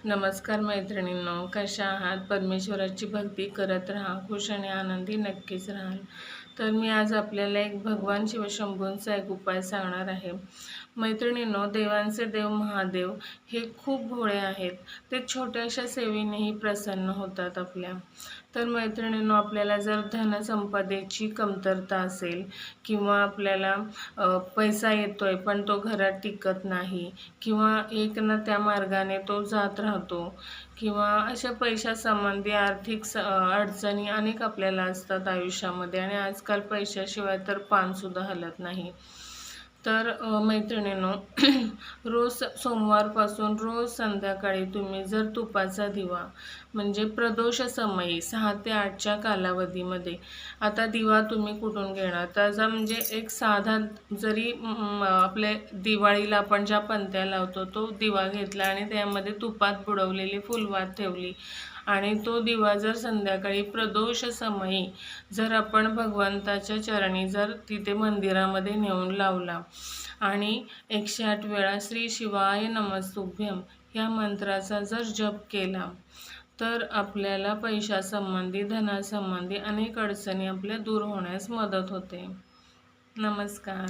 नमस्कार मैत्रिणींनो, कशा आहात? परमेश्वराची भक्ती करत राहा, खुश आणि आनंदी नक्कीच राहाल. तर मी आज आपल्याला एक भगवान शिवशंभूंचा एक उपाय सांगणार आहे. मैत्रिणींनो, देवांचे देव महादेव हे खूप भोळे आहेत. ते छोट्याशा सेवेनेही प्रसन्न होतात आपल्या. तर मैत्रिणींनो, आपल्याला जर धनसंपदेची कमतरता असेल किंवा आपल्याला पैसा येतोय पण तो घरात टिकत नाही किंवा एक ना त्या मार्गाने तो जात राहतो किंवा अशा पैशासंबंधी आर्थिक अडचणी अनेक आपल्याला असतात आयुष्यामध्ये आणि आजकाल पैशाशिवाय तर पानसुद्धा हलत नाही. तर मैत्रिणींनो, रोज सोमवारपासून रोज संध्याकाळी तुम्ही जर तुपाचा दिवा म्हणजे प्रदोष समयी 6 ते 8च्या कालावधीमध्ये, आता दिवा तुम्ही कुठून घेणार? त्याचा म्हणजे एक साधा जरी आपले दिवाळीला आपण ज्या पंत्या लावतो तो दिवा घेतला आणि त्यामध्ये तुपात बुडवलेली फुलवात ठेवली आणि तो दिवा जर संध्याकाळी प्रदोष समयी जर आपण भगवंताच्या चरणी जर तिथे मंदिरामध्ये नेऊन लावला आणि 108 वेळा श्री शिवाय नमस्तुभ्यम या मंत्राचा जर जप केला तर आपल्याला पैशासंबंधी, धनासंबंधी अनेक अडचणी आपल्या दूर होण्यास मदत होते. नमस्कार.